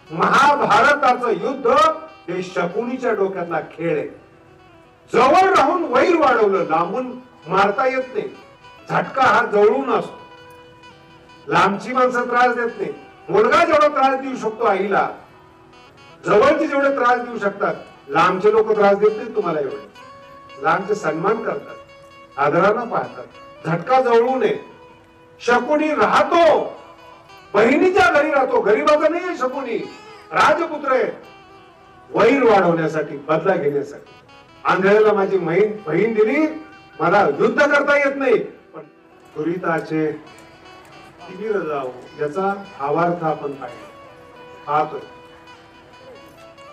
महाभारताचं युद्ध हे शकुनीच्या डोक्यातला खेळ आहे. जवळ राहून वैर वाढवलं, लांबून मारता येत नाही. झटका हा जवळून असतो. लांबची माणसं त्रास देत नाही. मुलगा जेवढा त्रास देऊ शकतो आईला, जवळचे जेवढे त्रास देऊ शकतात, लांबचे लोक त्रास देत नाहीत तुम्हाला. एवढे लांबचे सन्मान करतात, आदरानं पाहतात. झटका जवळू नये. शकुनी राहतो, बहिणीच्या घरी राहतो. गरीबाचा नाही शकुनी, राजपुत्र आहे. वैर वाढवण्यासाठी, बदला घेण्यासाठी. आंधळ्याला माझी बहीण दिली, मला युद्ध करता येत नाही, पण दुरिताचे तिमीर जाऊ याचा भावार्थ आपण पाहतोय.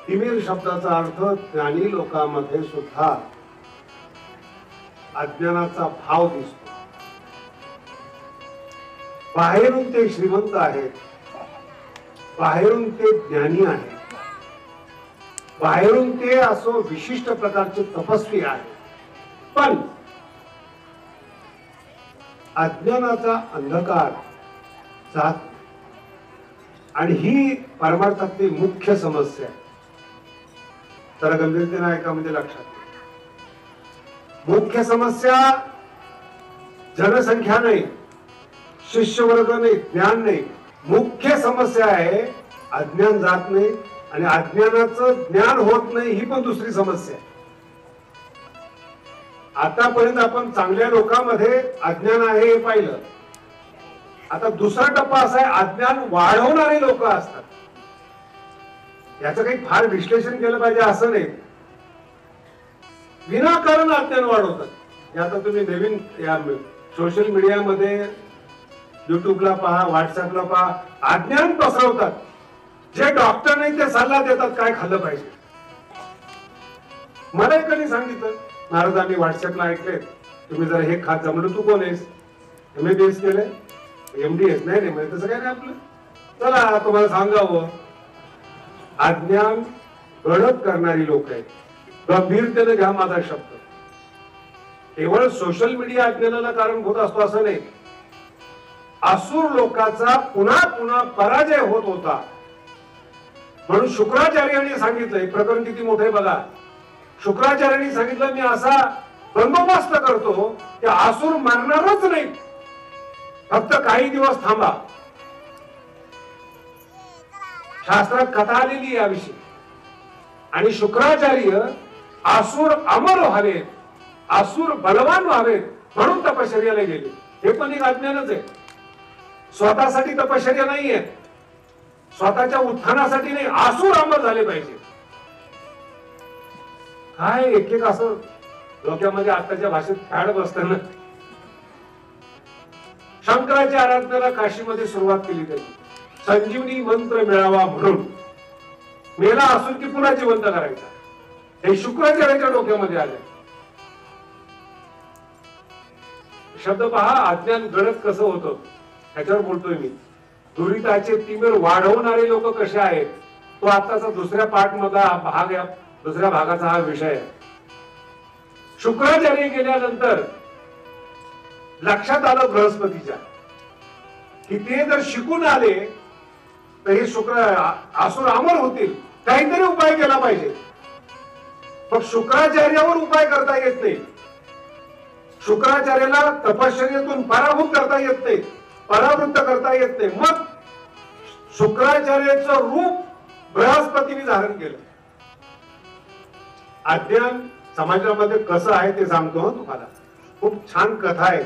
तिमीर शब्दाचा अर्थ ज्ञानी लोकांमध्ये सुद्धा अज्ञानाचा भाव दिसतो. बाहेरून ते श्रीमंत आहेत, बाहेरून ते ज्ञानी आहेत, बाहेरून ते असो विशिष्ट प्रकारचे तपस्वी आहेत, पण अज्ञानाचा अंधकार जात. आणि ही परमार्थातली मुख्य समस्या आहे. तर गंभीरतेने ऐका, म्हणजे लक्षात. मुख्य समस्या जनसंख्या नाही, शिष्यवर्ग नाही, ज्ञान नाही. मुख्य समस्या आहे अज्ञान जात नाही, आणि अज्ञानाचं ज्ञान होत नाही, ही पण दुसरी समस्या आहे. आतापर्यंत आपण चांगल्या लोकांमध्ये अज्ञान आहे हे पाहिलं. आता दुसरा टप्पा असा आहे, अज्ञान वाढवणारे लोक असतात. याचं काही फार विश्लेषण केलं पाहिजे असं नाही. विनाकारण अज्ञान वाढवतात. आता तुम्ही नवीन या सोशल मीडियामध्ये, युट्यूबला पहा, व्हॉट्सअपला पहा, अज्ञान पसरवतात. जे डॉक्टर नाही ते सल्ला देतात काय खाल्लं पाहिजे. मला एकाने सांगितलं, महाराज आम्ही व्हॉट्सअपला ऐकले, तुम्ही जरा हे खात जमलं. तू कोण आहेस? MBBS केलंय? MDS? नाही म्हणजे तसं काय नाही आपलं. चला तुम्हाला सांगावं, अज्ञान गडद करणारी लोक आहेत. गंभीरतेने घ्या माझा शब्द. केवळ सोशल मीडिया अज्ञानाला कारणभूत असतो असं नाही. असुर लोकांचा पुन्हा पुन्हा पराजय होत होता. म्हणून शुक्राचार्यांनी सांगितलं, एक प्रकरण किती मोठे बघा. शुक्राचार्यांनी सांगितलं, मी असा बंदोबस्त करतो की असुर मरणारच नाही, फक्त काही दिवस थांबा. शास्त्रात कथा आलेली याविषयी. आणि शुक्राचार्य असुर अमर व्हावेत, असुर बलवान व्हावेत म्हणून तपश्चर्याला गेले. हे पण एक अज्ञानच आहे. स्वतःसाठी तपश्चर्या नाहीये, स्वतःच्या उत्थानासाठी नाही, असुर अमर झाले पाहिजे. काय एक एक असं डोक्यामध्ये आताच्या भाषेत फॅड बसताना. शंकराच्या आराधनेला काशीमध्ये सुरुवात केली त्यांनी. संजीवनी मंत्र मिळावा म्हणून. मेला असून की पुन्हा जिवंत करायचा, हे शुक्राचार्याच्या डोक्यामध्ये आले. शब्द पहा, अज्ञान गडद कसं होतं त्याच्यावर बोलतोय मी. दुरिताचे तिमीर वाढवणारे लोक कसे आहेत, तो आताचा दुसऱ्या पार्ट मधला भाग, या दुसऱ्या भागाचा हा विषय आहे. शुक्राचार्य गेल्यानंतर लक्षात आलं बृहस्पतीच्या की ते जर शिकून आले तर हे असुर अमर होतील, काहीतरी उपाय केला पाहिजे. मग शुक्राचार्यावर उपाय करता येत नाही. शुक्राचार्याला तपश्चर्येतून पराभूत करता येत नाही, परावृत्त करता येत नाही. मग शुक्राचार्याचं रूप बृहस्पतीने धारण केलं. अज्ञान समाजामध्ये कसं आहे ते सांगतो तुम्हाला. खूप छान कथा आहे.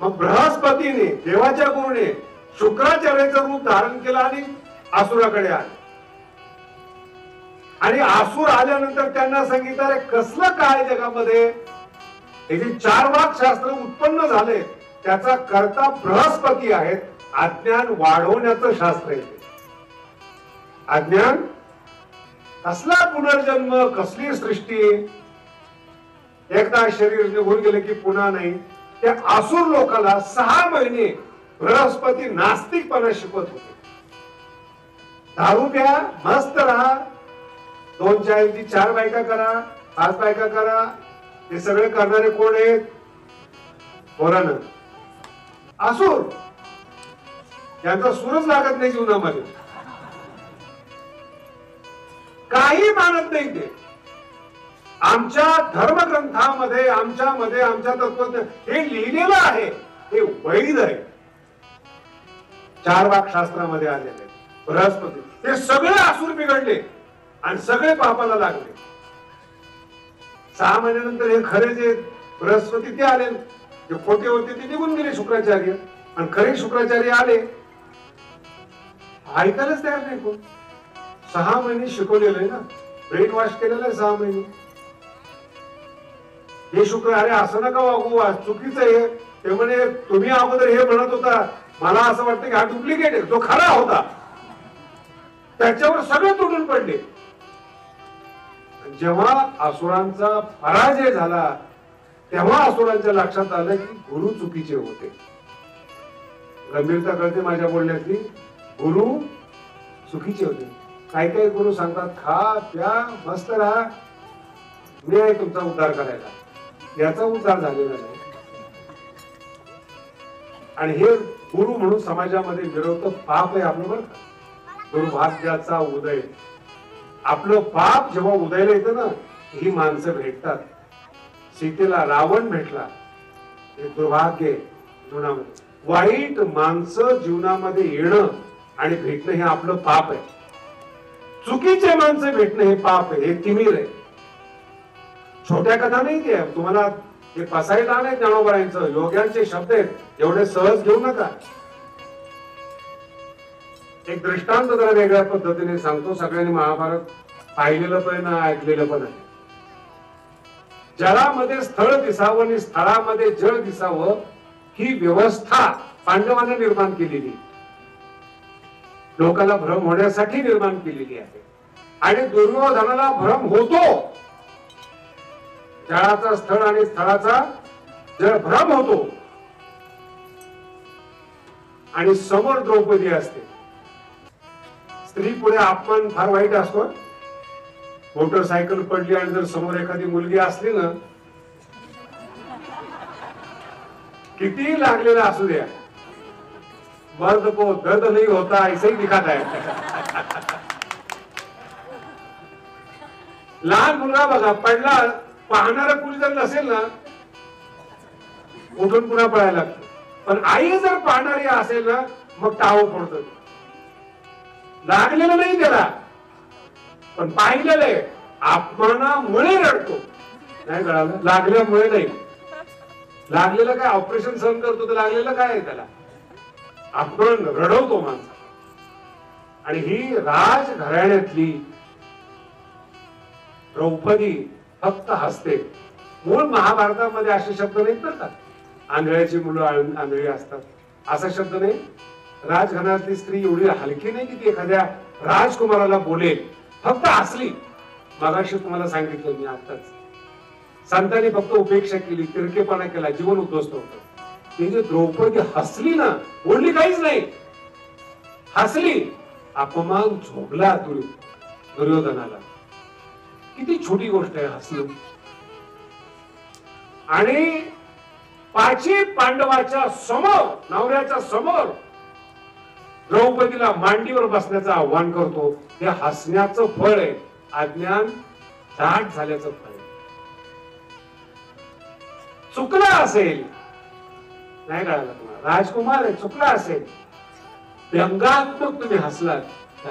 मग बृहस्पतीने, देवाच्या गुरुने शुक्राचार्याचं रूप धारण केलं आणि असुराकडे आले. आणि असुर आल्यानंतर त्यांना सांगितलं, अरे कसलं काय जगामध्ये, हे जे 4 वाक्शास्त्र उत्पन्न झाले त्याचा कर्ता बृहस्पती आहेत. अज्ञान वाढवण्याचं शास्त्र आहे. अज्ञान कसला पुनर्जन्म, कसली सृष्टी, एकदा शरीर निघून गेले की पुन्हा नाही. त्या असुर लोकांना 6 महिने बृहस्पती नास्तिकपणा शिकवत होते. दारू प्या, मस्त राहा, 2 ऐवजी 4 बायका करा, 5 बायका करा. हे सगळे करणारे कोण आहेत? पोरानं, असुर. यांचा सूरच लागत नाही जीवनामध्ये. काही मानत नाही ते. आमच्या धर्मग्रंथामध्ये आमच्या तत्वज्ञान हे लिहिलेलं आहे, हे वैध आहे. 4 वाक शास्त्रामध्ये आलेले बृहस्पती ते सगळे असुर बिघडले आणि सगळे पापाला लागले. 6 महिन्यानंतर हे खरे जे बृहस्पती ते आले, जे खोटे होते ते निघून गेले शुक्राचार्य, आणि खरे शुक्राचार्य आले. ऐकायलाच तयार नाही कोण. 6 महिने शिकवलेलं आहे ना, ब्रेन वॉश केलेलं आहे 6 महिने. हे शुक्र अरे असं नका वागू, चुकीचं आहे. ते म्हणे तुम्ही अगोदर हे म्हणत होता, मला असं वाटतं की हा डुप्लिकेट आहे, जो खरा होता. त्याच्यावर सगळे तुटून पडले. जेव्हा असुरांचा पराजय झाला तेव्हा असुरांच्या लक्षात आलं की गुरु चुकीचे होते. गंभीरता कळते माझ्या बोलण्यातली. गुरु चुकीचे होते. काही गुरु सांगतात खा प्या मस्त राहा, मी आहे तुमचा उद्धार करायला. याचा उद्धार झालेला नाही. आणि हे गुरु म्हणून समाजामध्ये विरोध पाप आहे आपलं. बरं का, दुर्भाग्याचा उदय. आपलं पाप जेव्हा उदयाला येतं ना, ही माणसं भेटतात. सीतेला रावण भेटला, हे दुर्भाग्य जीवनामध्ये. वाईट माणसं जीवनामध्ये येणं आणि भेटणं हे आपलं पाप आहे. चुकीचे माणसं भेटणं हे पाप आहे, हे तिमिर आहे. छोट्या कथा नाही ते, तुम्हाला हे पसायला नाही ज्ञानोबरायांचं, योग्यांचे शब्द आहेत, एवढे सहज घेऊ नका. एक दृष्टांत जरा वेगळ्या पद्धतीने सांगतो. सगळ्यांनी महाभारत पाहिलेलं पण ऐकलेलं पण आहे. जलामध्ये स्थळ दिसावं आणि स्थळामध्ये जळ दिसावं ही व्यवस्था पांडवांनी निर्माण केलेली, लोकांना भ्रम होण्यासाठी निर्माण केलेली आहे. आणि दुर्योधनाला भ्रम होतो. जळाचा स्थळ आणि स्थळाचा जळ भ्रम होतो. आणि समोर द्रौपदी असते. स्त्री पुढे अपमान फार वाईट असतो. मोटरसायकल पडली आणि जर समोर एखादी मुलगी असली ना, किती लागलेला असू द्या, मर्द को दर्द नहीं होता ऐसे ही दिखाता है. लहान मुलगा बघा पडला, पाहणारा कुणी जर नसेल ना, उठून पुन्हा पळायला लागतो. पण आई जर पाहणारी असेल ना, मग टाव पडतो. लागलेलं नाही त्याला, पण पाहिलेलं आहे. अपमानामुळे रडतो. नाही कळालं, लागल्यामुळे नाही. लागलेलं काय ऑपरेशन सहन करतो, तर लागलेलं काय आहे त्याला, अपमान रडवतो माणसा. आणि ही राजघराण्यातली द्रौपदी फक्त हसते. मूळ महाभारतामध्ये असे शब्द नाहीत बरं का, आंधळ्याची मुलं आंधळी असतात असा शब्द नाही. राजघराण्यातली स्त्री एवढी हलकी नाही की ती एखाद्या राजकुमाराला बोलेल. फक्त हसली. मगाशी तुम्हाला सांगितलं मी आताच, संतांनी फक्त उपेक्षा केली, तिरकेपणा केला, जीवन उद्ध्वस्त होतं. ती जी द्रौपदी हसली ना, बोलली काहीच नाही, हसली. अपमान झोपला दुर्योधनाला. किती छोटी गोष्ट आहे हसणं. आणि 5 पांडवाच्या समोर, नवऱ्याच्या समोर द्रौपदीला मांडीवर बसण्याचं आव्हान करतो. हे हसण्याचं फळ आहे, अज्ञान दाट झाल्याचं फळ आहे. चुकला असेल, नाही कळालं तुम्हाला, राजकुमार आहे, चुकला असेल, व्यंगात्मक तुम्ही हसलात,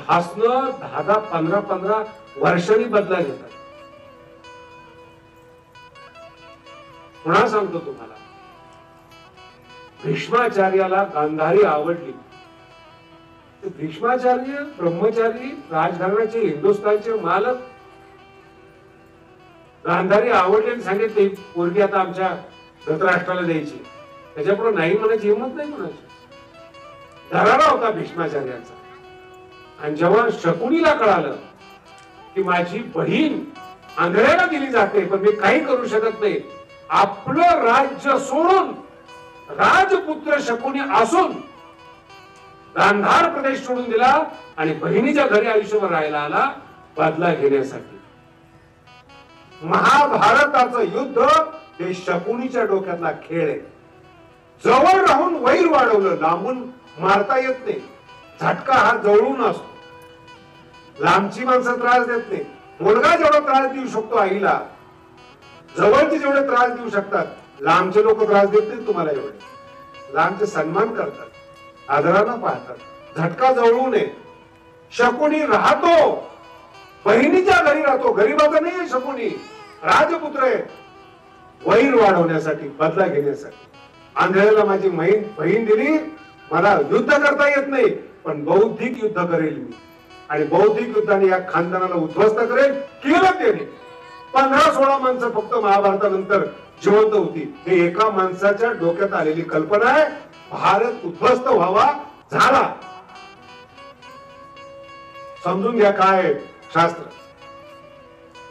हसणं 10-15 वर्षांनी बदला घेतात. पुन्हा सांगतो तुम्हाला, भीष्माचार्याला गांधारी आवडली. भीष्माचार्य ब्रह्मचारी, राजघराण्याचे, हिंदुस्थानचे मालक. गांधारी आवडली आणि सांगितले पोरगी आता आमच्या धृतराष्ट्राला द्यायची. त्याच्यापुढे नाही म्हणायची हिंमत नाही म्हणायची. दरारा होता भीष्माचार्याचा. आणि जेव्हा शकुनीला कळालं की माझी बहीण आंधळ्याला दिली जाते, पण मी काही करू शकत नाही, आपलं राज्य सोडून, राजपुत्र शकुनी असून गांधार प्रदेश सोडून दिला आणि बहिणीच्या घरी आयुष्यभर राहायला आला, बदला घेण्यासाठी. महाभारताचं युद्ध हे शकुनीच्या डोक्यातला खेळ आहे. जवळ राहून वैर वाढवलं, लांबून मारता येत नाही. झटका हा जवळून असतो. लांबची माणसं त्रास देत नाही. मुलगा जेवढा त्रास देऊ शकतो आईला, जवळचे जेवढे त्रास देऊ शकतात, लांबचे लोक त्रास देत नाहीत तुम्हाला एवढे. लांबचे सन्मान करतात, आदरानं पाहतात. झटका जवळू नये. शकुनी राहतो, बहिणीच्या घरी राहतो, गरीबाचा नाही शकुनी, राजपुत्र आहे. वैर वाढवण्यासाठी, बदला घेण्यासाठी. आंधळ्याला माझी बहीण दिली, मला युद्ध करता येत नाही, पण बौद्धिक युद्ध करेल मी, आणि बौद्धिक युद्धाने या खानदानाला उद्ध्वस्त करेल. केलं त्याने. 15-16 माणसं फक्त महाभारतानंतर जिवंत होती. हे एका माणसाच्या डोक्यात आलेली कल्पना आहे. भारत उद्ध्वस्त व्हावा, झाला. समजून घ्या काय शास्त्र.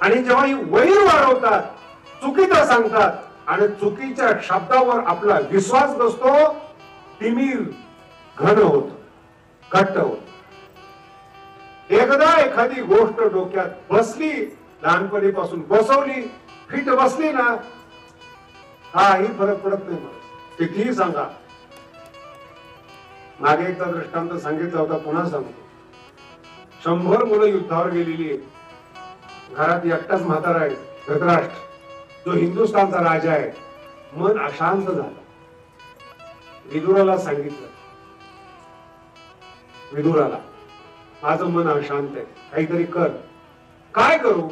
आणि जेव्हा ही वैर वाढवतात, चुकीचं सांगतात आणि चुकीच्या शब्दावर आपला विश्वास बसतो, तिमीर घन होत, घट्ट होत. एकदा एखादी गोष्ट डोक्यात बसली, लहानपणीपासून बसवली, फिट बसली ना, काही फरक पडत नाही. मला कितीही सांगा. मागे एकदा दृष्टांत सांगितला होता, पुन्हा सांगतो. 100 मुलं युद्धावर गेलेली आहे. घरात एकटाच म्हातारा आहे, धृतराष्ट्र, जो हिंदुस्थानचा राजा आहे. मन अशांत झालं. विदुराला सांगितलं, विदुराला, माझं मन अशांत आहे, काहीतरी कर. काय करू?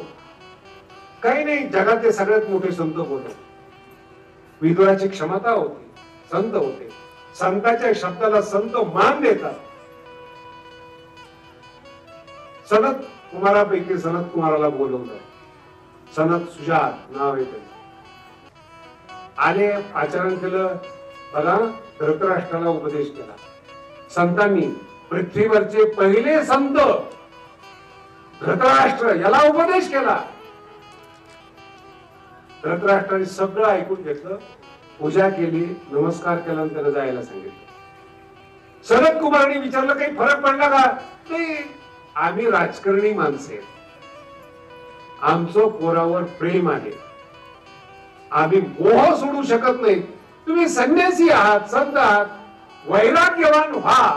काही नाही, जगातले सगळ्यात मोठे संत बोलत. विदुराची क्षमता होती, संत होते. संताच्या शब्दाला संत मान देतात. सनत कुमारापैकी सनत कुमाराला बोलवलं. सनत सुजात नाव आहे त्याचं. आले, आचरण केलं. बघा, धृतराष्ट्राला उपदेश केला. संतांनी, पृथ्वीवरचे पहिले संत धृतराष्ट्र, याला उपदेश केला. धृतराष्ट्राने सगळं ऐकून घेतलं, पूजा केली, नमस्कार केला आणि त्याला जायला सांगितलं. सनत कुमारांनी विचारलं, काही फरक पडला का? नाही, आम्ही राजकारणी माणसे, आमचं पोरावर प्रेम आहे, आम्ही मोह सोडू शकत नाही. तुम्ही संन्यासी आहात, संत आहात, वैराग्यवान व्हा,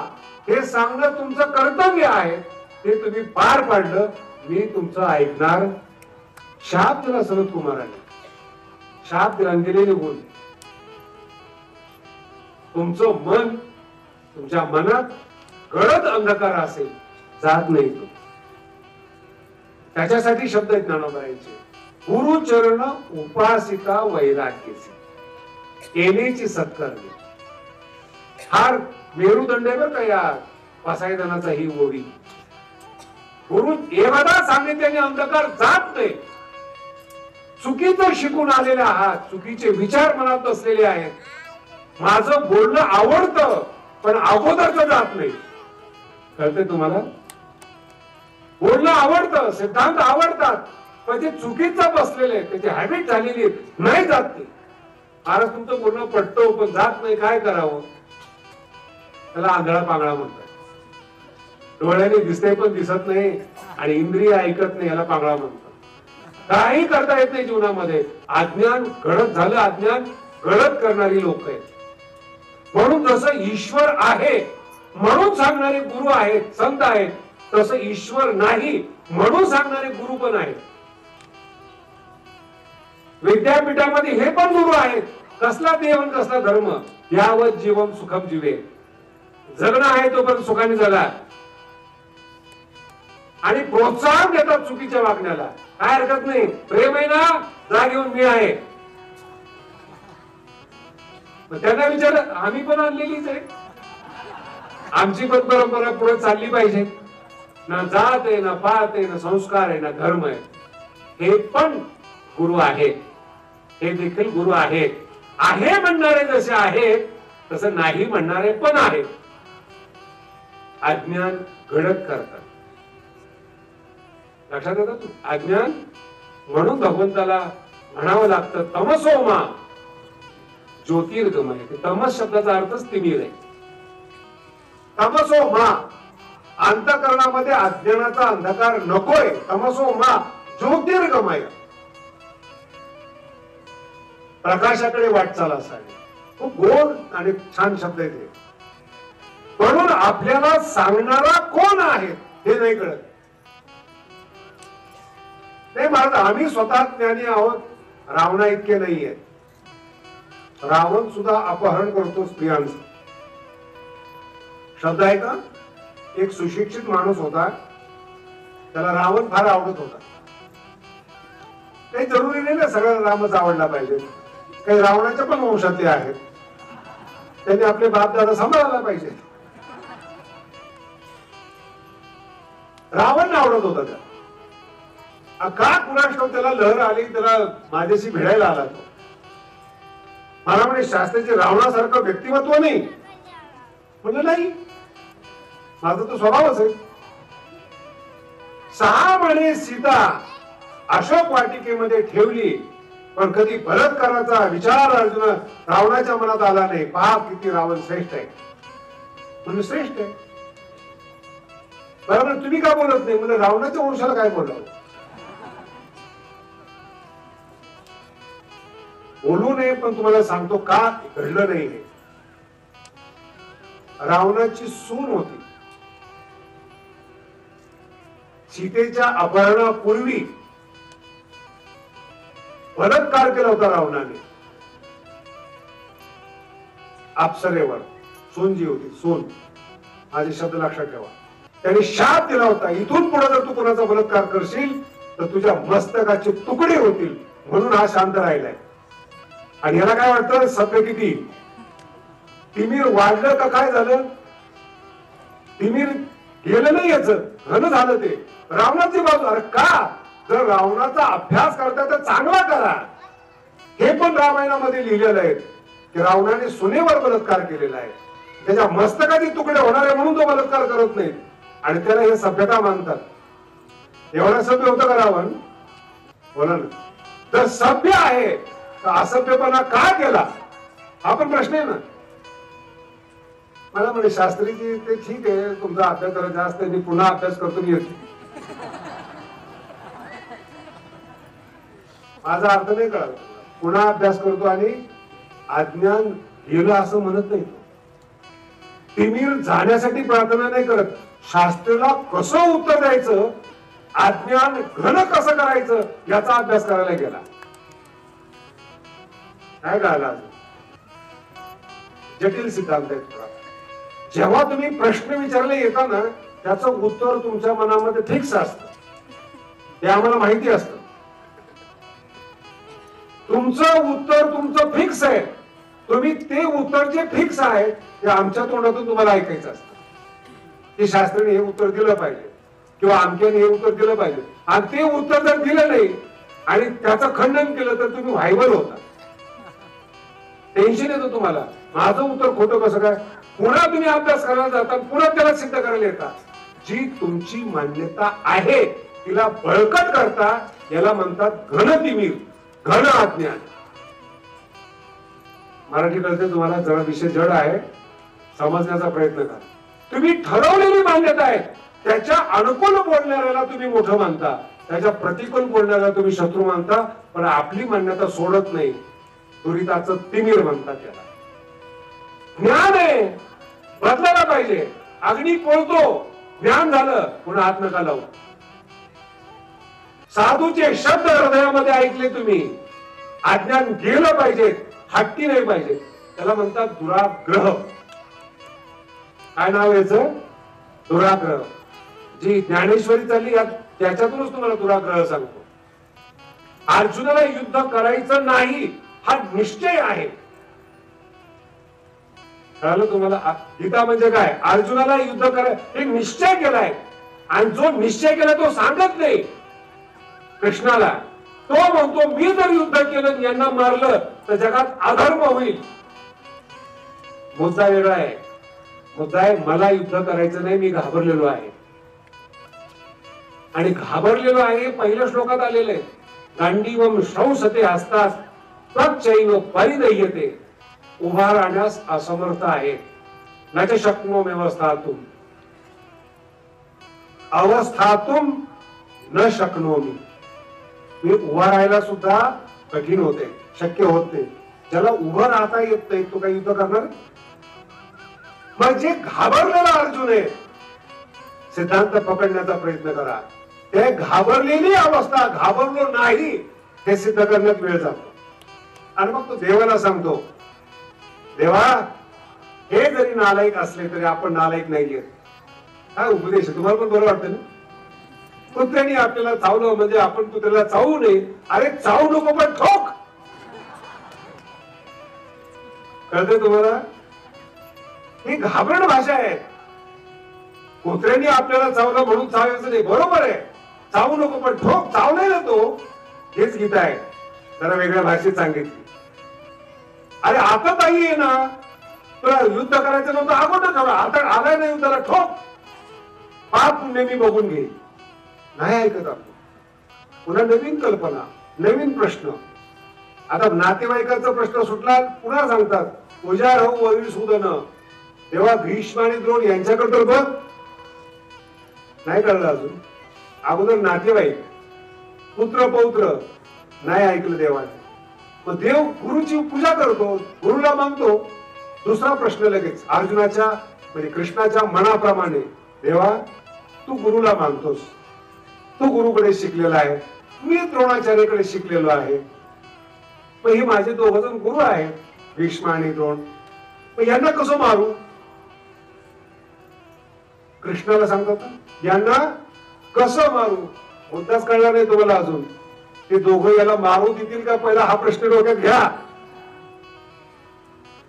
हे सांगणं तुमचं कर्तव्य आहे. ते तुम्ही पार पाडलं, मी तुमचं ऐकणार. शाप दिला सनत कुमाराने, शाप दिला, गेले निघून. तुमचं मन, तुमच्या मनात गडद अंधकार असेल, जात नाही तो. त्याच्यासाठी शब्द आहेत ज्ञानोबाईचे. गुरुचरण उपासिका वैराग्यसी, केलेची सत्कर्मी. हार मेरुदंड आहे बरं का या पसायदानाचा ही ओवी. गुरु एवढा सांगितल्याने अंधकार जात नाही. चुकीचं शिकून आलेले आहात, चुकीचे विचार मनात असलेले आहेत. माझं बोलणं आवडतं, पण अगोदरच जात नाही. कळते तुम्हाला? बोलणं आवडतं, सिद्धांत आवडतात, पण ते चुकीचं बसलेले, त्याची हॅबिट झालेली नाही, जात नाही. आज तुमचं बोलणं पटतं, पण जात नाही. काय करावं? त्याला आंधळा पांगळा म्हणतात. डोळ्याने दिसते पण दिसत नाही, आणि इंद्रिय ऐकत नाही, याला पांगळा म्हणतात. काही करता येत नाही जीवनामध्ये. अज्ञान घडत झालं, अज्ञान घडत करणारी लोक आहेत. म्हणून जसं ईश्वर आहे म्हणून सांगणारे गुरु आहेत, संत आहेत, तसं ईश्वर नाही म्हणून सांगणारे गुरु पण आहेत. विद्यापीठामध्ये हे पण गुरु आहेत. कसला देव आणि कसला धर्म? यावत जीवन सुखम जीवे, जगणं आहे तोपर्यंत सुखाने जगा. आणि प्रोत्साहन देतात चुकीच्या वागण्याला. काय हरकत नाही, प्रेम आहे ना, जा घेऊन मी आहे. त्यांना विचारलं, आम्ही पण आणलेलीच आहे, आमची पण परंपरा पुढे चालली पाहिजे ना. जात आहे ना, पात आहे ना, संस्कार आहे ना, धर्म आहे. हे पण गुरु आहेत, हे देखील गुरु आहेत. आहे म्हणणारे जसे आहेत, तसं नाही म्हणणारे पण आहेत. अज्ञान घडत करतात. लक्षात येतं? अज्ञान म्हणून भगवंताला म्हणावं लागतं तमसोमा ज्योतिर्गमय. तमस शब्दाचा अर्थच तिमिर आहे. तमसोमा, अंतःकरणामध्ये अज्ञानाचा अंधकार नकोय. तमसोमा ज्योतिर्गमय, प्रकाशाकडे वाटचाल असावी. खूप गोड आणि छान शब्द आहे ते. म्हणून आपल्याला सांगणारा कोण आहे हे नाही कळत. नाही महाराज, आम्ही स्वतः ज्ञानी आहोत, रावणा इतके नाहीये. रावण सुद्धा अपहरण करतो स्त्रियांचं. शब्द आहे का? एक सुशिक्षित माणूस होता, त्याला रावण फार आवडत होता. काही जरुरी नाही ना सगळ्यांना रामच आवडला पाहिजे. काही रावणाच्या पण वंशातले आहेत, त्यांनी आपले बाप दादा सांभाळायला पाहिजे. रावण आवडत होता त्या का कुणाष्टव त्याला लहर आली, त्याला माझ्याशी भिडायला आला. तो मला म्हणे शास्त्रीचे रावणासारखं व्यक्तिमत्व नाही. म्हणलं नाही, माझा तो स्वभावच आहे. 6 महिने सीता अशोक वाटिकेमध्ये ठेवली, पण कधी बलात्काराचा विचार अर्जुन रावणाच्या मनात आला नाही. पहा किती रावण श्रेष्ठ आहे. म्हणून श्रेष्ठ आहे. बरोबर, तुम्ही का बोलत नाही? म्हणजे रावणाच्या वंशाला काय बोलावं? बोलू नये, पण तुम्हाला सांगतो का घडलं नाही हे. रावणाची सून होती. सीतेच्या अपहरणापूर्वी बलात्कार केला होता रावणाने अप्सरेवर. सून जी होती, सून, माझे शब्द लक्षात ठेवा. त्याने शाप दिला होता, इथून पुढे जर तू कोणाचा बलात्कार करशील तर तुझ्या मस्तकाचे तुकडे होतील. म्हणून हा शांत राहिलाय. आणि याला काय वाटतं, सभ्य किती तिमीर वाढलं का काय झालं? तिमीर गेलं नाही, याच घन झालं ते रावणाची बाजू. अरे का? जर रावणाचा अभ्यास करता तर चांगला करा. हे पण रामायणामध्ये लिहिलेलं आहे की रावणाने सुनेवर बलात्कार केलेला आहे, त्याच्या मस्तकाचे तुकडे होणार आहे म्हणून तो बलात्कार करत नाही. आणि त्याला हे सभ्यता मानतात. एवढा सभ्य होतं का रावण? बोला ना. जर सभ्य आहे तर असभ्यपणा का केला, हा पण प्रश्न आहे ना. मला म्हणे शास्त्रीजी ते ठीक आहे, तुमचा अभ्यास जरा जास्त, मी पुन्हा अभ्यास करतो, मी येतो. माझा अर्थ नाही कळत. पुन्हा अभ्यास करतो आणि अज्ञान गेलं असं म्हणत नाही. तिमीर जाण्यासाठी प्रार्थना नाही करत. शास्त्राला कसं उत्तर द्यायचं, अज्ञान घन कसं करायचं याचा अभ्यास करायला गेला. काय कळालं? जटिल सिद्धांत आहे थोडा. जेव्हा तुम्ही प्रश्न विचारले येता ना, त्याचं उत्तर तुमच्या मनामध्ये फिक्स असतं. ते आम्हाला माहिती असतं. तुमचं उत्तर तुमचं फिक्स आहे. तुम्ही ते उत्तर जे फिक्स आहे ते आमच्या तोंडातून तुम्हाला ऐकायचं असतं. ते शास्त्राने हे उत्तर दिलं पाहिजे किंवा आमच्याने हे उत्तर दिलं पाहिजे. आणि ते उत्तर जर दिलं नाही आणि त्याचं खंडन केलं तर तुम्ही व्हायबल होता. टेन्शन येतं तुम्हाला, माझं उत्तर खोटं कसं काय. पुन्हा तुम्ही अभ्यास करायला जाता, पुन्हा त्याला सिद्ध करायला येतात. जी तुमची मान्यता आहे तिला बळकट करता, याला म्हणतात घन तिमीर, घन अज्ञान. मराठी कळते तुम्हाला? जरा विषय जड आहे, समजण्याचा प्रयत्न करा. तुम्ही ठरवलेली मान्यता आहे, त्याच्या अनुकूल बोलणाऱ्याला तुम्ही मोठं मानता, त्याच्या प्रतिकूल बोलणाऱ्याला तुम्ही शत्रू मानता. पण आपली मान्यता सोडत नाही, दुरिताचं तिमीर म्हणतात त्याला. ज्ञान आहे, बदलायला पाहिजे. अग्नी कोळतो, ज्ञान झालं, पुन्हा हात नका लावू. साधूचे शब्द हृदयामध्ये ऐकले तुम्ही, अज्ञान गेलं पाहिजे, हट्टी नाही पाहिजे. त्याला म्हणतात दुराग्रह. काय नाव याचं? दुराग्रह. जी ज्ञानेश्वरी चालली त्याच्यातूनच तुम्हाला दुराग्रह सांगतो. अर्जुनाला युद्ध करायचं नाही हा निश्चय आहे. कळलं तुम्हाला? गीता म्हणजे काय? अर्जुनाला युद्ध कराय हे निश्चय केलाय. आणि जो निश्चय केला तो सांगत नाही कृष्णाला. तो म्हणतो मी जर युद्ध केलं, यांना मारलं तर जगात अधर्म होईल. मुद्दा वेगळा आहे. मुद्दा आहे मला युद्ध करायचं नाही, मी घाबरलेलो आहे. आणि घाबरलेलो आहे पहिल्या श्लोकात आलेलं आहे. गांडीवम श्रौसते हस्तास त्वच्चैव परिदह्यते. उभा राहण्यास असमर्थ आहे. न च शक्नोमि अवस्थातुम. अवस्थातुम न शक्नोमि. मी उभा राहायला सुद्धा कठीण होते, शक्य होत नाही. ज्याला उभं राहता येत नाही तो काही युद्ध करणार? मग जे घाबरलेला अर्जुन आहे, सिद्धांत पकडण्याचा प्रयत्न करा. ते घाबरलेली अवस्था, घाबरलो नाही हे सिद्ध करण्यात वेळ जातो. आणि मग तो देवाला सांगतो, देवा हे जरी नालायक असले तरी आपण नालायक नाहीये. काय उपदेश आहे, तुम्हाला पण बरं वाटतं ना? कुत्र्याने आपल्याला चावलं म्हणजे आपण कुत्र्याला चावू नये. अरे चावू नको पण ठोक. कळतंय तुम्हाला? ही घाबरण भाषा आहे. कुत्र्याने आपल्याला चावलं म्हणून चावायचं नाही, बरोबर आहे. चावू नको पण ठोक. चावलाय ना तो, हेच गीता आहे, जरा वेगळ्या भाषेत सांगितली. अरे आता ताई आहे ना, तुला युद्ध करायचं नव्हतं अगोदर ठेवलं, आता आलाय ना युद्धाला, ठोक. पाप नेहमी बघून घे. नाही ऐकत आपण. पुन्हा नवीन कल्पना, नवीन प्रश्न. आता नातेवाईकाचा प्रश्न सुटला, पुन्हा सांगतात पूजा राहू वरील सुदन. तेव्हा भीष्म आणि द्रोण यांच्याकडे तर बघ. नाही कळलं अजून. अगोदर नातेवाईक, पुत्र पौत्र, नाही ऐकलं देवाने. मग देव गुरुची पूजा करतो, गुरुला मानतो. दुसरा प्रश्न लगेच अर्जुनाच्या म्हणजे कृष्णाच्या मनाप्रमाणे, देवा तू गुरुला मानतोस, तू गुरुकडे शिकलेला आहे, मी द्रोणाचार्याकडे शिकलेलो आहे. मग हे माझे दोघ जण गुरु आहेत, भीष्म आणि द्रोण. मग यांना कसं मारू? कृष्णाला सांगतात यांना कसं मारू. मुद्दाच कळला नाही तुम्हाला अजून. ते दोघं याला मारू देतील का, पहिला हा प्रश्न डोक्यात घ्या.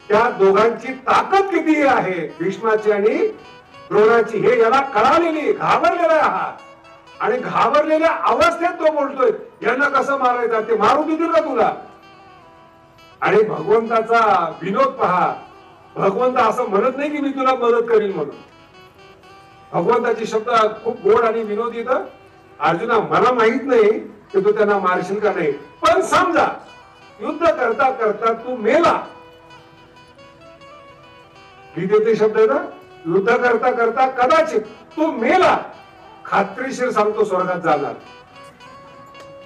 त्या दोघांची ताकद किती आहे, भीष्माची आणि द्रोणाची, हे याला कळालेली. घाबरलेला आहे हा, आणि घाबरलेल्या अवस्थेत तो बोलतोय यांना कसं मारायचं, ते मारू देतील का तुला? आणि भगवंताचा विनोद पहा. भगवंत असं म्हणत नाही की मी तुला मदत करीन म्हणून. भगवंताचे शब्द खूप गोड आणि विनोद येतं. अर्जुना मला माहित नाही की तू त्यांना मारशील का नाही, पण समजा युद्ध करता करता तू मेला. गीतेचे शब्द आहे ना, युद्ध करता करता कदाचित तू मेला, खात्रीशीर सांगतो स्वर्गात जाणार.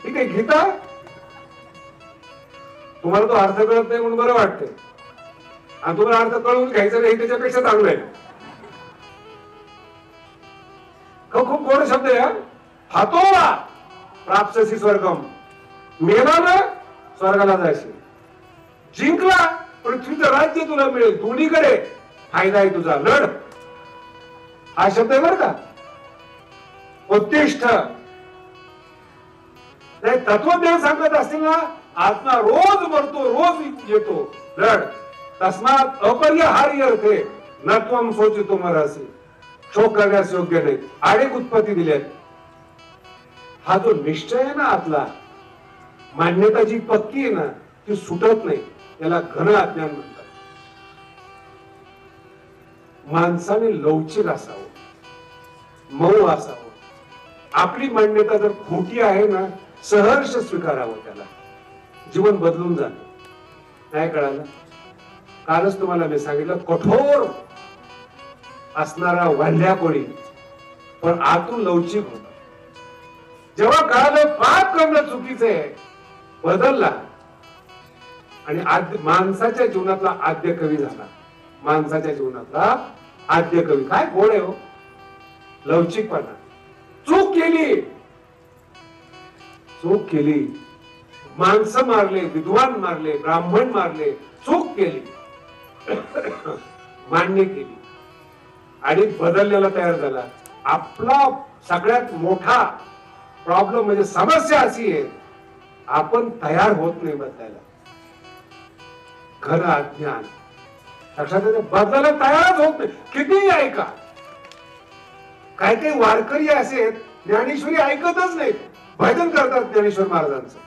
ठीक आहे गीता. तुम्हाला तो अर्थ कळत नाही म्हणून बरं वाटतंय, आणि तुम्हाला अर्थ कळून घ्यायचं नाही त्याच्यापेक्षा चांगलं आहे. खूप गोड शब्द आहे. हातोला प्राप्तसी स्वर्गम. मेला ना स्वर्गाला जायचे. जिंकला पृथ्वीचं राज्य तुला मिळेल, दोन्हीकडे फायदा आहे तुझा, लढ. हा शब्द आहे बरं का. उत्तिष्ठ. नाही तत्वज्ञान सांगत असतील ना, आत्मा रोज मरतो, रोज येतो, लढ. तस्मात अपरिहार्य अर्थे नत्वम सोचितो मरासी. शोक करण्यास योग्य नाही. अनेक उत्पत्ती दिल्यात. हा जो निश्चय आहे ना आतला, मान्यता जी पक्की आहे ना, ती सुटत नाही. त्याला घन अज्ञान म्हणतात. माणसाने लवचिक असावं, मऊ असावं. आपली मान्यता जर खोटी आहे ना, सहर्ष स्वीकारावं. त्याला जीवन बदलून जात. नाही कळालं? कालच तुम्हाला मी सांगितलं, कठोर असणारा वाढल्या कोळी पण आतून लवचिक होता. जेव्हा कळालं पाप करणं चुकीचं आहे, बदलला. आणि माणसाच्या जीवनातला आद्य कवी झाला. माणसाच्या जीवनातला आद्य कवी. काय गोड आहे हो, लवचिकपणा. चूक केली, चूक केली, माणसं मारले, विद्वान मारले, ब्राह्मण मारले, चूक केली, मान्य केली आणि बदललेला तयार झाला. आपला सगळ्यात मोठा प्रॉब्लेम म्हणजे समस्या अशी आहे, आपण तयार होत नाही बदलायला. घन अज्ञान. लक्षात बदलायला तयारच होत नाही. कितीही ऐका. काही काही वारकरी असे आहेत, ज्ञानेश्वरी ऐकतच नाहीत, भजन करतात ज्ञानेश्वर महाराजांचं.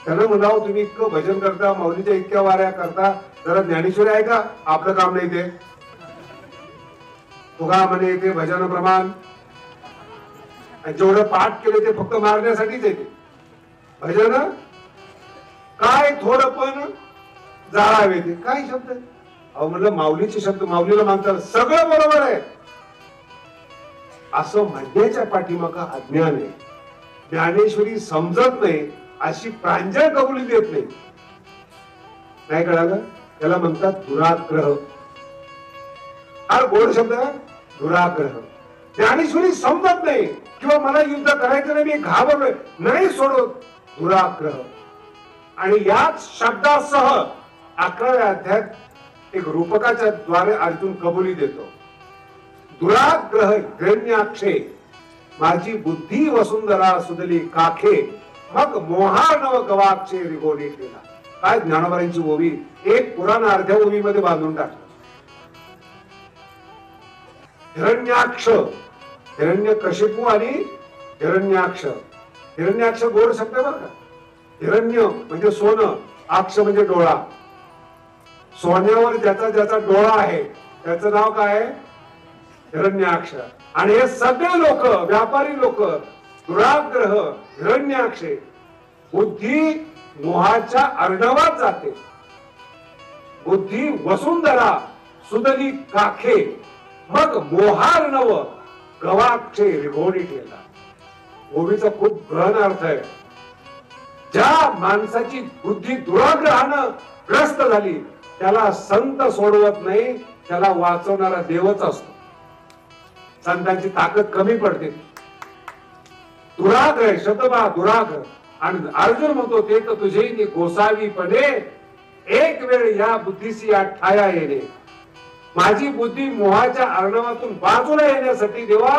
त्यांना म्हणावं तुम्ही इतकं भजन करता, माऊलीच्या इतक्या वाऱ्या करता, जरा ज्ञानेश्वरी ऐका. आपलं काम नाही ते. तुका म्हणे ते भजन प्रमाण. जेवढं पाठ केले ते फक्त मारण्यासाठीच येते. भजन काय थोडं पण जाळावे ते काय शब्द. अहो म्हटलं माऊलीचे शब्द माऊलीला मानतात, सगळं बरोबर आहे असं म्हणण्याच्या पाठीमागं अज्ञान आहे. ज्ञानेश्वरी समजत नाही अशी प्रांजळ कबुली देत नाही. काय कळालं? त्याला म्हणतात दुराग्रह. हा गोड शब्द, दुराग्रह. ज्ञानेश्वरी समजत नाही किंवा मला युद्ध करायचं नाही, मी घाबरलोय, नाही सोडत दुराग्रह. आणि याच शब्दासह 11व्या अध्यायात एक रूपकाच्या द्वारे अर्जुन कबुली देतो. दुराग्रह हिरण्याक्षे माझी बुद्धी वसुंधरा सुदली काखे मग मोहार्णव गवाक्षे रिगोडी ठेला. काय ज्ञानोबांची ओवी एक पुराण अर्ध्या ओवीमध्ये बांधून टाकलं. हिरण्याक्ष, हिरण्यकशिपू आणि हिरण्याक्ष. हिरण्याक्ष गोड शब्द बरं का. हिरण्य म्हणजे सोनं, अक्ष म्हणजे डोळा. सोन्यावर ज्याचा ज्याचा डोळा आहे त्याचं नाव काय आहे? हिरण्याक्ष. आणि हे सगळे लोक, व्यापारी लोक, दुराग्रह हिरण्याक्षे, बुद्धी मोहाच्या अर्णवात जाते, बुद्धी वसुंधरा सुदली काखे मग मोहार्णव गवाक्षे रिघोडी ठेला. ओवीचा खूप गहन अर्थ आहे. ज्या माणसाची बुद्धी दुराग्रहानं ग्रस्त झाली त्याला संत सोडवत नाही, त्याला वाचवणारा देवच असतो. संतांची ताकद कमी पडते. दुराग्रह शब्द पहा, दुराग्रह. आणि अर्जुन म्हणतो ते तर तुझे गोसावीपणे एक वेळ या बुद्धीशी या ठाया येणे. माझी बुद्धी मोहाच्या अर्णवातून बाजूला येण्यासाठी देवा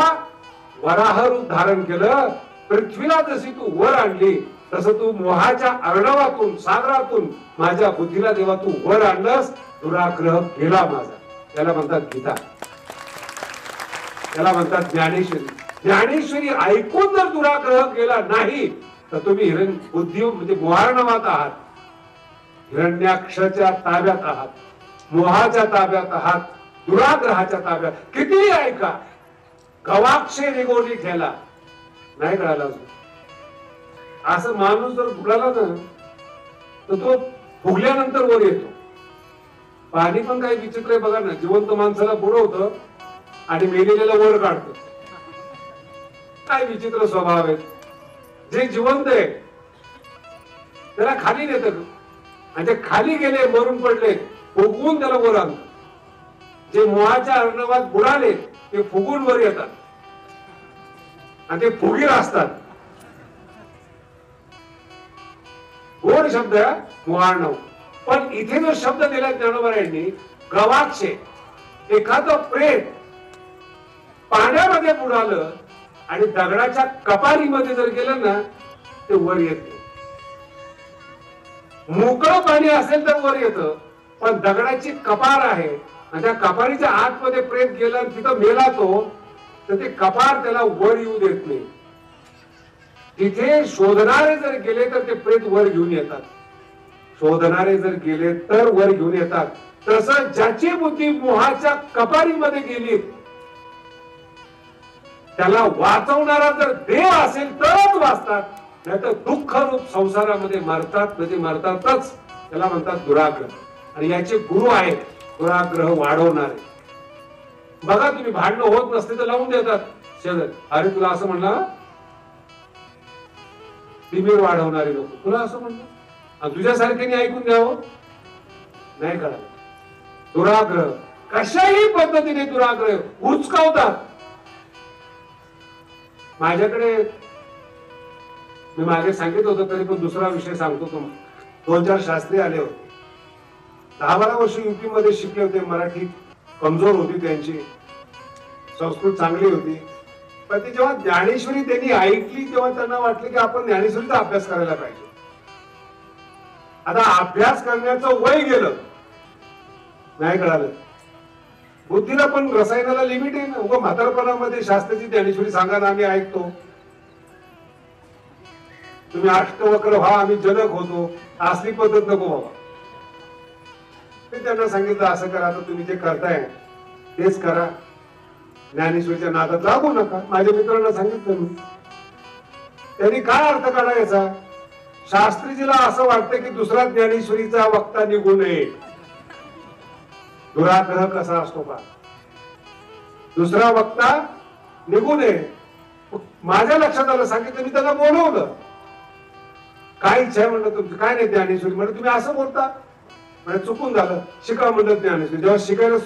वराह रूप धारण केलं. पृथ्वीला जशी तू वर आणली तसं तू मोहाच्या अर्णवातून, सागरातून माझ्या बुद्धीला देवा तू वर आणलंस. दुराग्रह गेला माझा. त्याला म्हणतात गीता, त्याला म्हणतात ज्ञानेश्वरी. ज्ञानेश्वरी ऐकून जर दुराग्रह गेला नाही तर तुम्ही बुद्धी म्हणजे मोहार्णवात आहात, हिरण्याक्षच्या ताब्यात आहात, मोहाच्या ताब्यात आहात, दुराग्रहाच्या ताब्यात. किती ऐका, गवाक्षे निगोडी ठेला. नाही कळाला अजून. असं माणूस जर बुडाला ना तर तो फुगल्यानंतर वर येतो. पाणी पण काही विचित्र आहे बघा ना. जिवंत माणसाला बुडवतं आणि मेलेल्याला वर काढतं. काय विचित्र स्वभाव आहे. जे जिवंत आहे त्याला खाली नेत आणि जे खाली गेले, मरून पडले, फुगवून त्याला वर आणत. जे मोहाच्या अर्णवात बुडाले ते फुगून वर येतात आणि ते फुगीर असतात. गोड शब्द मोहार्णव. पण इथे जो शब्द दिला ज्ञानोबा यांनी गवाक्षे, एखादं प्रेत पाण्यामध्ये बुडालं आणि दगडाच्या कपारीमध्ये जर गेलं ना ते वर येते. मोकळं पाणी असेल तर वर येतं, पण दगडाची कपार आहे आणि त्या कपारीच्या आतमध्ये प्रेत गेला तिथं मेला तो, तर ते कपार त्याला वर येऊ देत नाही. तिथे शोधणारे जर गेले तर ते प्रेत वर घेऊन येतात. शोधणारे जर गेले तर वर घेऊन येतात. तसं ज्याची बुद्धी मोहाच्या कपारीमध्ये गेली त्याला वाचवणारा जर देव असेल तरच वाचतात, नाही तर दुःख रूप संसारामध्ये मरतात. म्हणजे मरतातच. त्याला म्हणतात दुराग्रह. आणि याचे गुरु आहेत दुराग्रह वाढवणारे. बघा तुम्ही, भांडणं होत नसते तर लावून देतात शेजारी. अरे तुला असं म्हणलं, तिमीर वाढवणारे लोक तुला असं म्हणलं, तुझ्यासारख्याने ऐकून द्यावं. नाही कळत. दुराग्रह कशाही पद्धतीने दुराग्रह उचकावतात. माझ्याकडे मी मागे सांगितलं होतं तरी पण दुसरा विषय सांगतो तुम्हाला. 2-4 शास्त्री आले होते. 10-12 वर्ष युपी मध्ये शिकले होते. मराठी कमजोर होती त्यांची, संस्कृत चांगली होती. पण ती जेव्हा ज्ञानेश्वरी त्यांनी ऐकली तेव्हा त्यांना वाटलं की आपण ज्ञानेश्वरीचा अभ्यास करायला पाहिजे. आता अभ्यास करण्याचं वय गेलं, नाही कळालं. बुद्धीला पण रसायनाला लिमिट आहे ना. उगा म्हातारपणामध्ये शास्त्राची ज्ञानेश्वरी सांगा ना, आम्ही ऐकतो. तुम्ही अष्टवक्र व्हा, आम्ही जनक होतो, असली पद्धत नको बाबा. ते त्यांना सांगितलं असं करा, आता तुम्ही जे करताय तेच करा, ज्ञानेश्वरीच्या नादात लागू नका. माझ्या मित्रांना सांगितलं मी. त्यांनी काय अर्थ काढायचा? शास्त्रीजीला असं वाटतं की दुसरा ज्ञानेश्वरीचा वक्ता निघू नये. दुराग्रह कसा असतो का? दुसरा वक्ता निघू नये. माझ्या लक्षात आलं, सांगितलं. मी त्यांना बोलवलं. काय इच्छा आहे म्हणलं तुमची? काय नाही ज्ञानेश्वरी. म्हणजे तुम्ही असं बोलता, म्हणजे चुकून झालं. शिका म्हणलं ज्ञानेश्वरी. जेव्हा शिकायला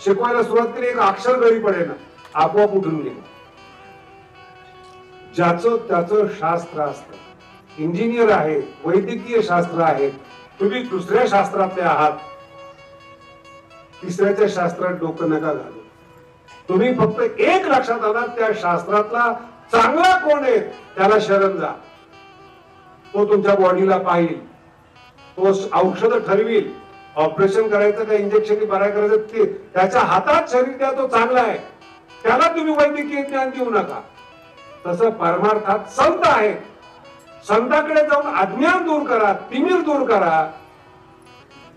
शिकवायला सुरुवात केली, एक अक्षर गळी पडेना. आपोआप उठून गेलं. ज्याचं त्याचं शास्त्र असतं. इंजिनियर आहे, वैद्यकीय शास्त्र आहे, तुम्ही दुसऱ्या शास्त्रातले आहात, तिसऱ्याच्या शास्त्रात डोकं नका घालू. तुम्ही फक्त एक लक्षात आणा, त्या शास्त्रातला चांगला कोण आहे त्याला शरण जा. तो तुमच्या बॉडीला पाहिल, तो औषध ठरविल, ऑपरेशन करायचं का इंजेक्शन बराय करायचं ते त्याच्या हातात शरीर द्या, तो चांगला आहे, त्याला तुम्ही वैद्यकीय ज्ञान देऊ नका. तसं परमार्थात संत आहे, संताकडे जाऊन अज्ञान दूर करा, तिमीर दूर करा.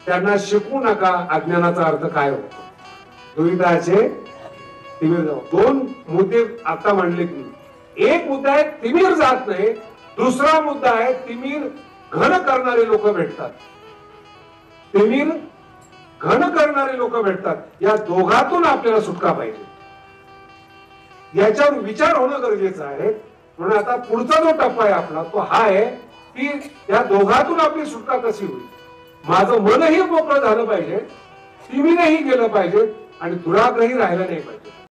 त्यांना शिकवू नका अज्ञानाचा अर्थ काय होतो. दुविधाचे तिमीर जाऊ. दोन मुद्दे आता मांडले की, एक मुद्दा आहे तिमीर जात नाही, दुसरा मुद्दा आहे तिमीर घन करणारे लोक भेटतात. तिमीर घन करणारे लोक भेटतात. या दोघातून आपल्याला सुटका पाहिजे, याच्यावर विचार होणं गरजेचं आहे. म्हणून आता पुढचा जो टप्पा आहे आपला तो हा आहे की या दोघातून आपली सुटका कशी होईल. माझं मनही मोकळं झालं पाहिजे, तिमीरही गेलं पाहिजे आणि दुराग्रही राहिलं नाही पाहिजे.